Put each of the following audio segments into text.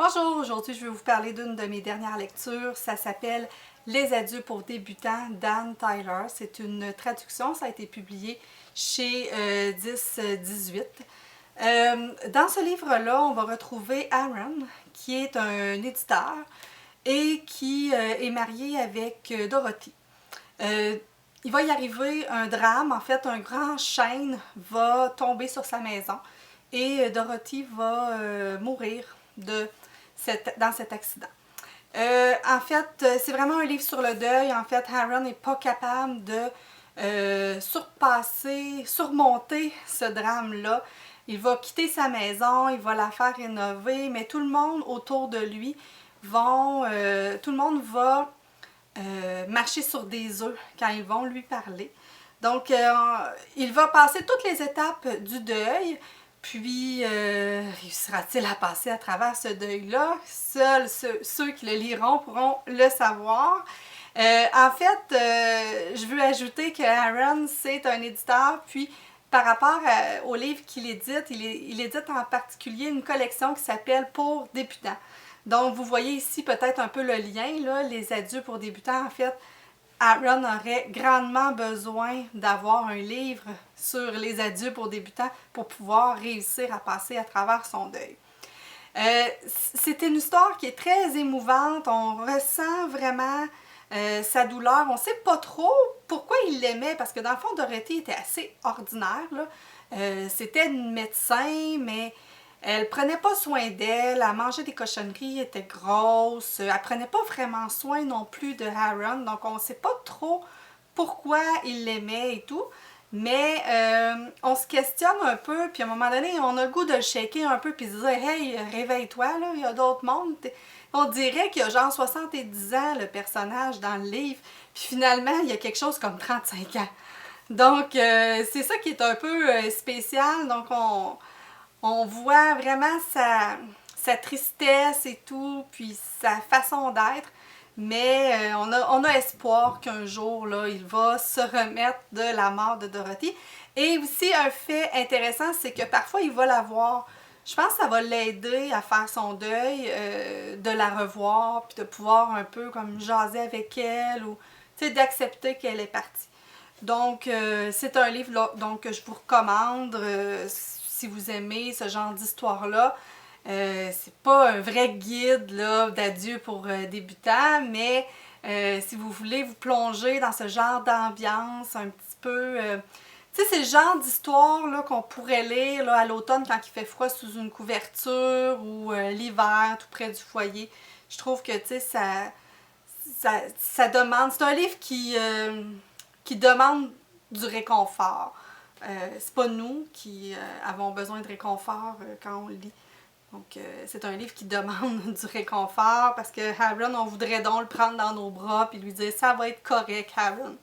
Bonjour, aujourd'hui je vais vous parler d'une de mes dernières lectures. Ça s'appelle Les adieux pour débutants d'Anne Tyler. C'est une traduction, ça a été publié chez 10-18. Dans ce livre-là, on va retrouver Aaron, qui est un éditeur et qui est marié avec Dorothy. Il va y arriver un drame, en fait, un grand chêne va tomber sur sa maison et Dorothy va mourir dans cet accident. En fait, c'est vraiment un livre sur le deuil. En fait, Aaron n'est pas capable de surmonter ce drame-là. Il va quitter sa maison, il va la faire rénover, mais tout le monde autour de lui tout le monde va marcher sur des œufs quand ils vont lui parler. Donc, il va passer toutes les étapes du deuil. Puis, réussira-t-il à passer à travers ce deuil-là? Seuls ceux qui le liront pourront le savoir. En fait, je veux ajouter que Aaron, c'est un éditeur, puis par rapport au livre qu'il édite, il édite en particulier une collection qui s'appelle Pour débutants. Donc, vous voyez ici peut-être un peu le lien, là, les adieux pour débutants. En fait, Aaron aurait grandement besoin d'avoir un livre sur les adieux pour débutants pour pouvoir réussir à passer à travers son deuil. C'est une histoire qui est très émouvante, on ressent vraiment sa douleur, on ne sait pas trop pourquoi il l'aimait, parce que dans le fond, Dorothy était assez ordinaire, c'était une médecin, mais elle prenait pas soin d'elle, elle mangeait des cochonneries, elle était grosse, elle prenait pas vraiment soin non plus de Aaron, donc on sait pas trop pourquoi il l'aimait et tout, mais on se questionne un peu, puis à un moment donné, on a le goût de le shaker un peu, puis de dire « Hey, réveille-toi, là, il y a d'autres mondes. » On dirait qu'il y a genre 70 ans, le personnage dans le livre, puis finalement, il y a quelque chose comme 35 ans. Donc, c'est ça qui est un peu spécial, donc on voit vraiment sa tristesse et tout, puis sa façon d'être, mais on a espoir qu'un jour, là, il va se remettre de la mort de Dorothy. Et aussi, un fait intéressant, c'est que parfois, il va la voir. Je pense que ça va l'aider à faire son deuil, de la revoir, puis de pouvoir un peu comme jaser avec elle, ou d'accepter qu'elle est partie. Donc, c'est un livre là, donc, que je vous recommande si vous aimez ce genre d'histoire-là. C'est pas un vrai guide d'adieu pour débutants, mais si vous voulez vous plonger dans ce genre d'ambiance un petit peu... tu sais, c'est le genre d'histoire qu'on pourrait lire là, à l'automne quand il fait froid sous une couverture ou l'hiver tout près du foyer. Je trouve que tu sais, ça demande... C'est un livre qui demande du réconfort. C'est pas nous qui avons besoin de réconfort quand on le lit. Donc, c'est un livre qui demande du réconfort parce que Aaron, on voudrait donc le prendre dans nos bras et lui dire « Ça va être correct, Aaron ».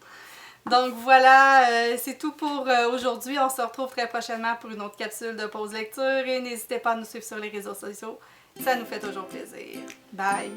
Donc voilà, c'est tout pour aujourd'hui. On se retrouve très prochainement pour une autre capsule de pause lecture et n'hésitez pas à nous suivre sur les réseaux sociaux. Ça nous fait toujours plaisir. Bye!